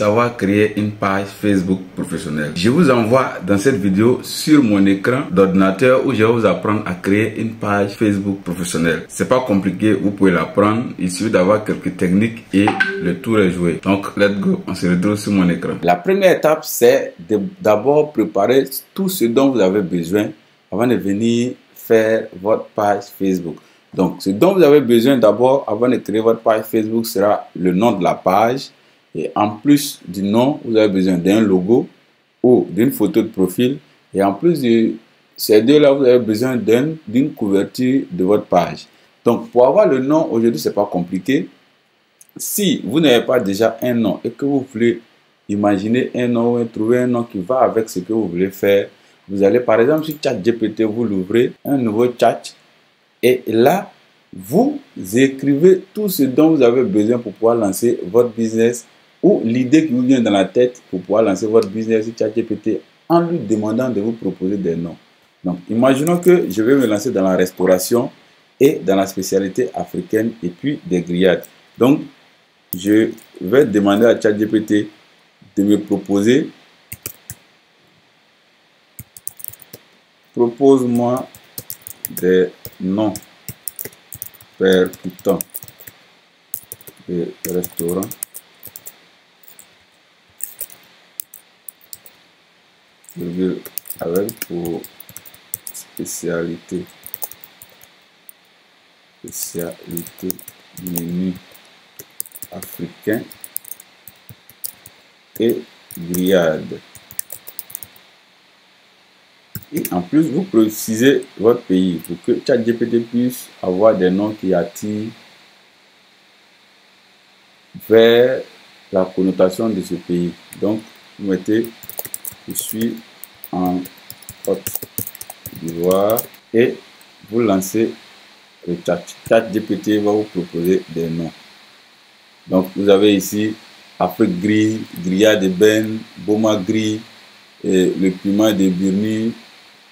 Savoir créer une page Facebook professionnelle. Je vous envoie dans cette vidéo sur mon écran d'ordinateur où je vais vous apprendre à créer une page Facebook professionnelle. C'est pas compliqué, vous pouvez l'apprendre. Il suffit d'avoir quelques techniques et le tour est joué. Donc, let's go, on se retrouve sur mon écran. La première étape, c'est d'abord préparer tout ce dont vous avez besoin avant de venir faire votre page Facebook. Donc, ce dont vous avez besoin d'abord avant de créer votre page Facebook sera le nom de la page. Et en plus du nom, vous avez besoin d'un logo ou d'une photo de profil. Et en plus de ces deux-là, vous avez besoin d'une couverture de votre page. Donc, pour avoir le nom, aujourd'hui, ce n'est pas compliqué. Si vous n'avez pas déjà un nom et que vous voulez imaginer un nom ou trouver un nom qui va avec ce que vous voulez faire, vous allez par exemple sur ChatGPT, vous l'ouvrez, un nouveau chat. Et là, vous écrivez tout ce dont vous avez besoin pour pouvoir lancer votre business ou l'idée qui vous vient dans la tête pour pouvoir lancer votre business sur ChatGPT en lui demandant de vous proposer des noms. Donc, imaginons que je vais me lancer dans la restauration et dans la spécialité africaine et puis des grillades. Donc, je vais demander à ChatGPT de me proposer. Propose-moi des noms percutants de restaurants avec pour spécialité menu africain et grillade. Et en plus, vous précisez votre pays pour que ChatGPT puisse avoir des noms qui attirent vers la connotation de ce pays. Donc, vous mettez je suis en Côte d'Ivoire et vous lancez le chat. ChatGPT va vous proposer des noms. Donc, vous avez ici Afrique Grill, Grillade Ben, Boma Grill, le piment de Burni,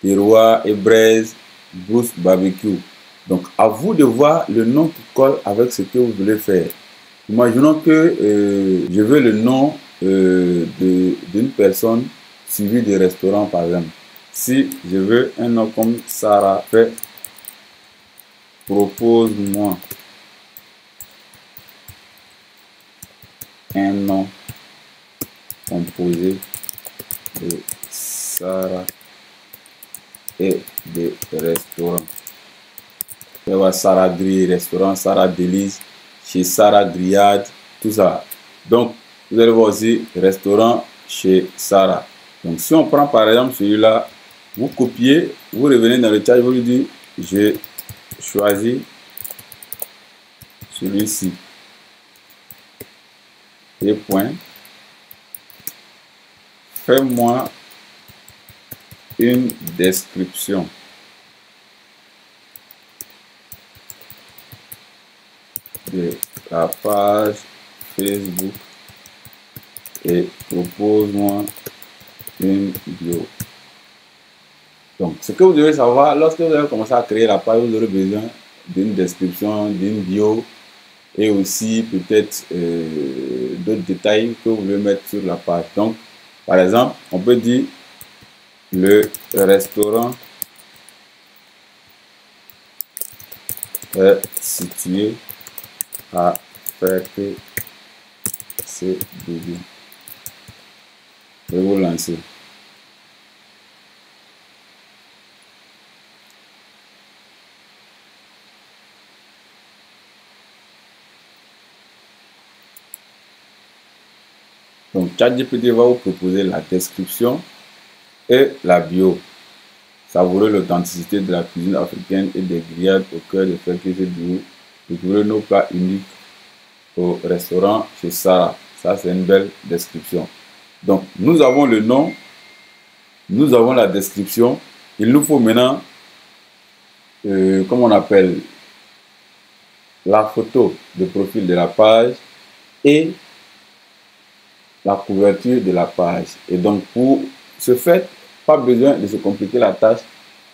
Terroir et Braise, Bruce Barbecue. Donc, à vous de voir le nom qui colle avec ce que vous voulez faire. Imaginons que je veux le nom d'une personne suivi de restaurants, par exemple. Si je veux un nom comme Sarah, propose-moi un nom composé de Sarah et de restaurants. Je vois Sarah Grill, restaurant, Sarah Délice, chez Sarah Grillade, tout ça. Donc, vous allez voir aussi restaurant chez Sarah. Donc, si on prend par exemple celui-là, vous copiez, vous revenez dans le chat, vous lui dites, je choisis celui-ci. Et point. Fais-moi une description de la page Facebook et propose-moi une bio. Donc, ce que vous devez savoir, lorsque vous allez commencer à créer la page, vous aurez besoin d'une description, d'une bio et aussi peut-être d'autres détails que vous voulez mettre sur la page. Donc, par exemple, on peut dire le restaurant est situé à Ferté CBD. Et vous lancez. Donc, ChatGPT va vous proposer la description et la bio. Savourer l'authenticité de la cuisine africaine et des grillades au cœur de Ferté CBD. Découvrez nos plats uniques au restaurant chez Sarah. Ça, c'est une belle description. Donc, nous avons le nom, nous avons la description. Il nous faut maintenant, comme on appelle, la photo de profil de la page et la couverture de la page. Et donc, pour ce fait, pas besoin de se compliquer la tâche.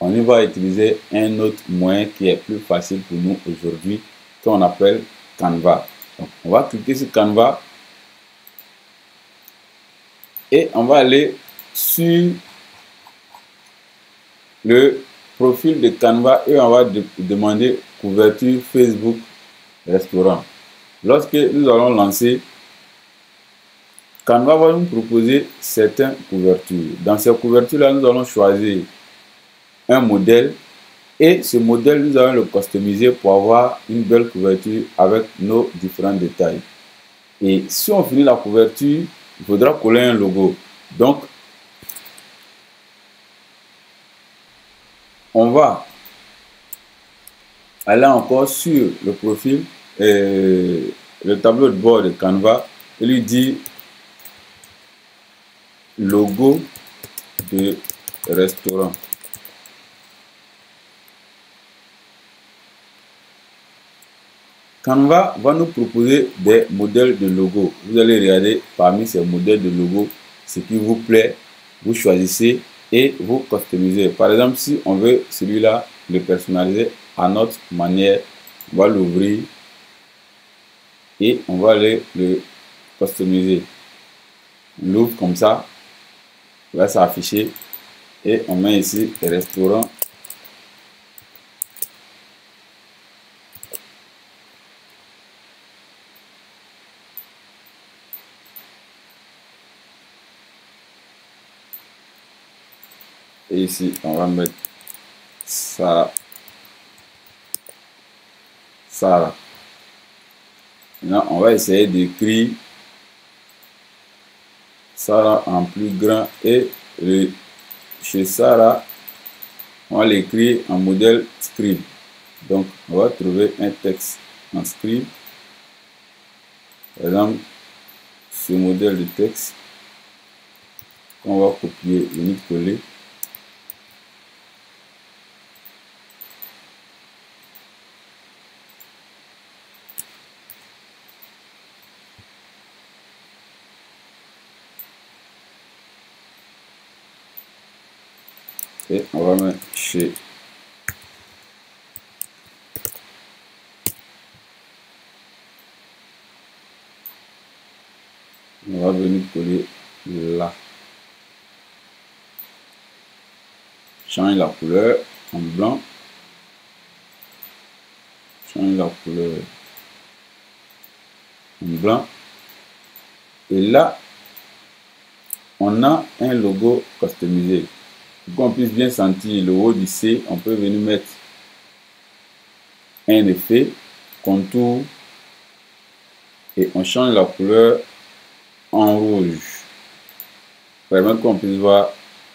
On y va utiliser un autre moyen qui est plus facile pour nous aujourd'hui, qu'on appelle Canva. Donc, on va cliquer sur Canva. Et on va aller sur le profil de Canva et on va demander couverture Facebook restaurant. Lorsque nous allons lancer, Canva va nous proposer certaines couvertures. Dans ces couvertures-là, nous allons choisir un modèle et ce modèle, nous allons le customiser pour avoir une belle couverture avec nos différents détails. Et si on finit la couverture, il faudra coller un logo. Donc, on va aller encore sur le profil, le tableau de bord de Canva et lui dire logo de restaurant. Canva va nous proposer des modèles de logo. Vous allez regarder parmi ces modèles de logo ce qui vous plaît, vous choisissez et vous customisez. Par exemple, si on veut celui-là le personnaliser à notre manière, on va l'ouvrir et on va aller le customiser. On l'ouvre comme ça, il va s'afficher et on met ici restaurant. Et ici, on va mettre ça. Là. Maintenant, on va essayer d'écrire ça en plus grand et chez Sarah, on va l'écrire en modèle script. Donc, on va trouver un texte en script. Par exemple, ce modèle de texte, on va copier, venir coller. Et on va mettre chez on va venir coller là. Change la couleur en blanc. Change la couleur en blanc. Et là, on a un logo customisé. Pour qu'on puisse bien sentir le haut du C, on peut venir mettre un effet, contour, et on change la couleur en rouge. Pour permettre qu'on puisse voir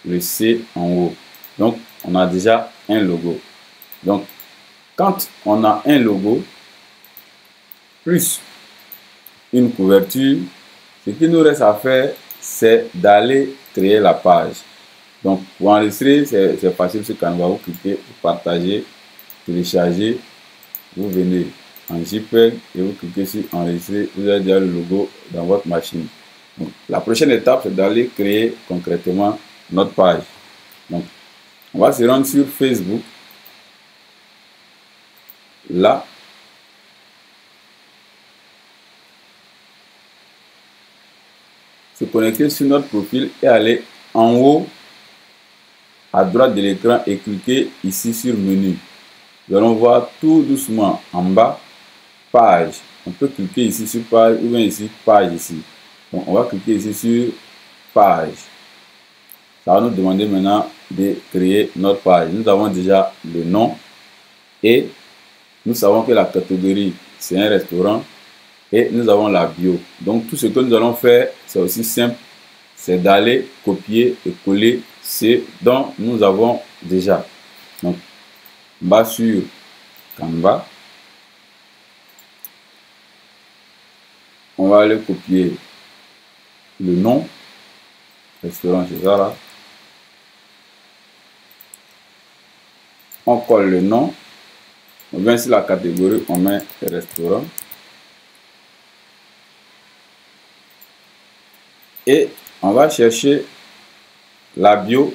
le C en haut. Donc, on a déjà un logo. Donc, quand on a un logo, plus une couverture, ce qui nous reste à faire, c'est d'aller créer la page. Donc, pour enregistrer, c'est facile sur Canva. Vous cliquez, vous partagez, télécharger, vous venez en JPEG et vous cliquez sur enregistrer. Vous avez déjà le logo dans votre machine. Donc, la prochaine étape, c'est d'aller créer concrètement notre page. Donc, on va se rendre sur Facebook. Là, se connecter sur notre profil et aller en haut à droite de l'écran et cliquer ici sur menu. Nous allons voir tout doucement en bas page. On peut cliquer ici sur page ou bien ici page ici. Donc on va cliquer ici sur page. Ça va nous demander maintenant de créer notre page. Nous avons déjà le nom et nous savons que la catégorie c'est un restaurant et nous avons la bio. Donc tout ce que nous allons faire, c'est aussi simple, c'est d'aller copier et coller ce dont nous avons déjà. Donc on va sur Canva, on va aller copier le nom, restaurant chez Zara, on colle le nom, on vient sur la catégorie, on met restaurant et on va chercher la bio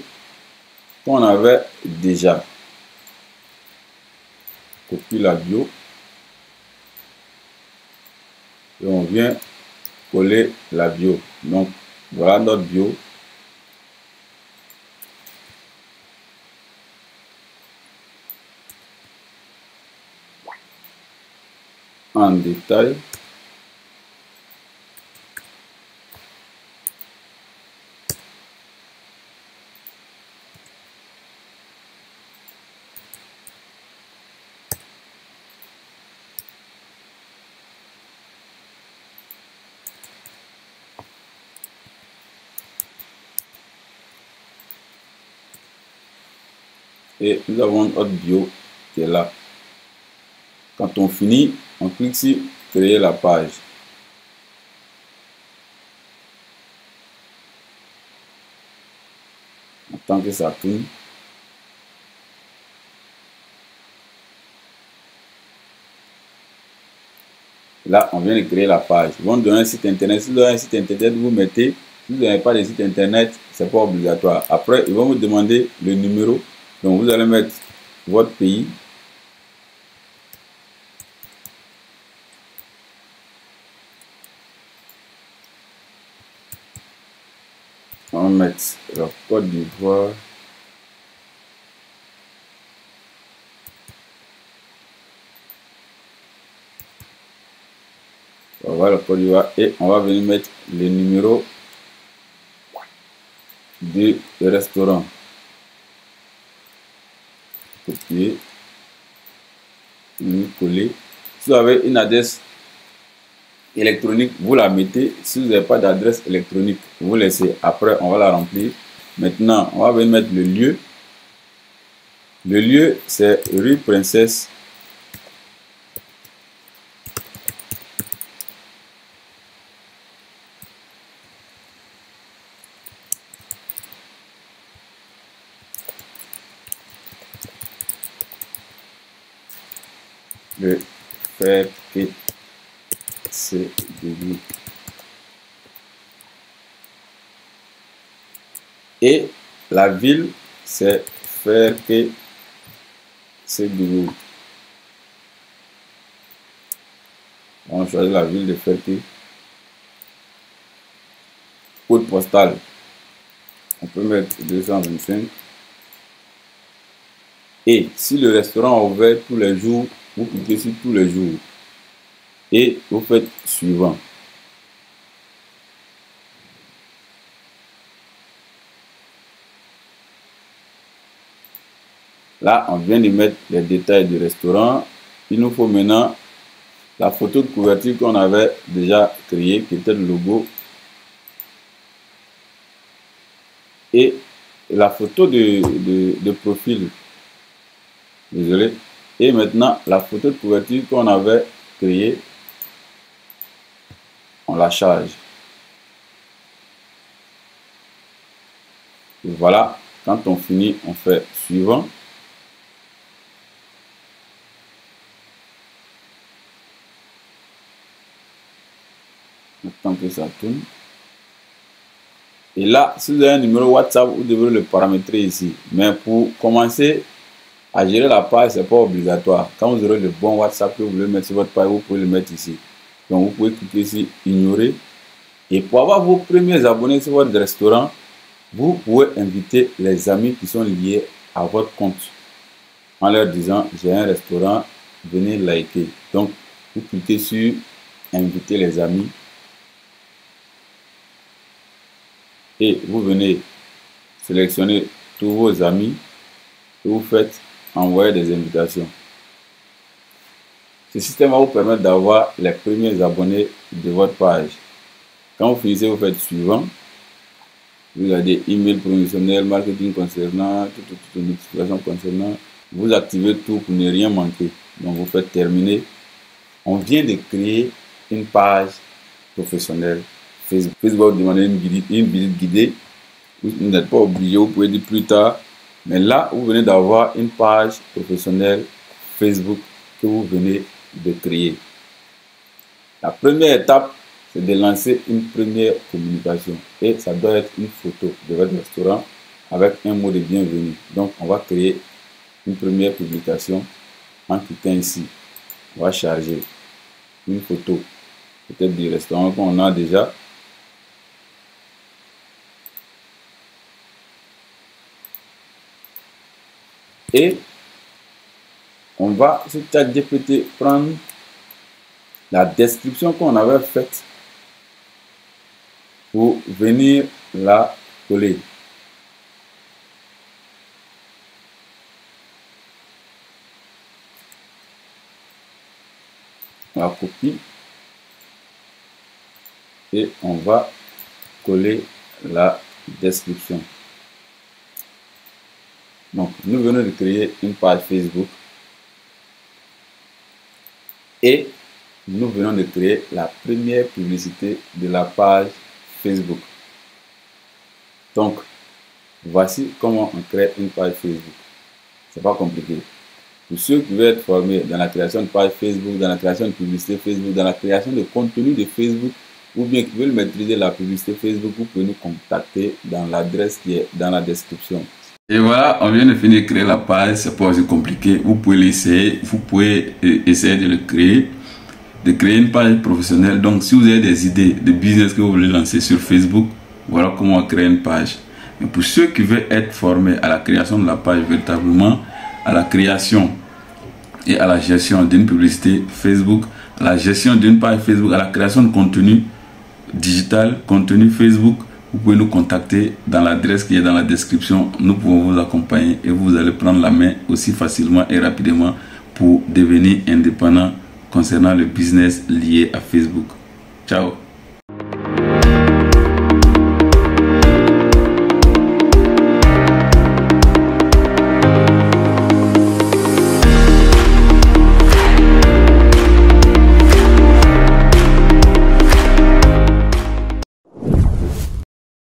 qu'on avait déjà. Copie la bio et on vient coller la bio. Donc Voilà notre bio. En détail. Et nous avons notre bio qui est là. Quand on finit, on clique sur créer la page. Tant que ça tourne. Là, on vient de créer la page. Ils vont donner un site internet. Si vous avez un site internet, vous mettez. Si vous n'avez pas de site internet, c'est pas obligatoire. Après, ils vont vous demander le numéro. Donc, vous allez mettre votre pays. On va mettre la Côte d'Ivoire. On va la Côte d'Ivoire et on va venir mettre le numéro du restaurant. Copier. Coller. Si vous avez une adresse électronique, vous la mettez. Si vous n'avez pas d'adresse électronique, vous laissez. Après, on va la remplir. Maintenant, on va venir mettre le lieu. Le lieu, c'est rue Princesse. Le faire que c'est devenu. Et la ville, c'est faire que c'est devenu. On va choisir la ville de faire que. Code postal. On peut mettre 225. Et si le restaurant est ouvert tous les jours, vous cliquez sur tous les jours. Et vous faites suivant. Là, on vient de mettre les détails du restaurant. Il nous faut maintenant la photo de couverture qu'on avait déjà créée, qui était le logo. Et la photo de profil. Désolé. Et maintenant, la photo de couverture qu'on avait créée, on la charge. Et voilà, quand on finit, on fait suivant. Tant que ça tourne. Et là, si vous avez un numéro WhatsApp, vous devez le paramétrer ici. Mais pour commencer à gérer la page, ce n'est pas obligatoire. Quand vous aurez le bon WhatsApp que vous voulez mettre sur votre page, vous pouvez le mettre ici. Donc, vous pouvez cliquer ici, ignorer. Et pour avoir vos premiers abonnés sur votre restaurant, vous pouvez inviter les amis qui sont liés à votre compte en leur disant, j'ai un restaurant, venez liker. Donc, vous cliquez sur inviter les amis. Et vous venez sélectionner tous vos amis et vous faites envoyer des invitations. Ce système va vous permettre d'avoir les premiers abonnés de votre page. Quand vous finissez, vous faites suivant. Vous avez email promotionnel, marketing concernant, toute notification concernant. Vous activez tout pour ne rien manquer. Donc vous faites terminer. On vient de créer une page professionnelle. Facebook va vous demander une visite guidée. Vous n'êtes pas obligé, vous pouvez dire plus tard. Mais là, vous venez d'avoir une page professionnelle Facebook que vous venez de créer. La première étape, c'est de lancer une première communication. Et ça doit être une photo de votre restaurant avec un mot de bienvenue. Donc, on va créer une première publication en cliquant ici. On va charger une photo, peut-être du restaurant qu'on a déjà. Et on va sur ChatGPT prendre la description qu'on avait faite pour venir la coller. On la copie et on va coller la description. Donc, nous venons de créer une page Facebook et nous venons de créer la première publicité de la page Facebook. Donc, voici comment on crée une page Facebook. C'est pas compliqué. Pour ceux qui veulent être formés dans la création de page Facebook, dans la création de publicité Facebook, dans la création de contenu de Facebook, ou bien qui veulent maîtriser la publicité Facebook, vous pouvez nous contacter dans l'adresse qui est dans la description. Et voilà, on vient de finir de créer la page. C'est pas aussi compliqué. Vous pouvez l'essayer. Vous pouvez essayer de le créer, de créer une page professionnelle. Donc, si vous avez des idées de business que vous voulez lancer sur Facebook, voilà comment créer une page. Mais pour ceux qui veulent être formés à la création de la page véritablement, à la création et à la gestion d'une publicité Facebook, à la gestion d'une page Facebook, à la création de contenu digital, contenu Facebook, vous pouvez nous contacter dans l'adresse qui est dans la description. Nous pouvons vous accompagner et vous allez prendre la main aussi facilement et rapidement pour devenir indépendant concernant le business lié à Facebook. Ciao.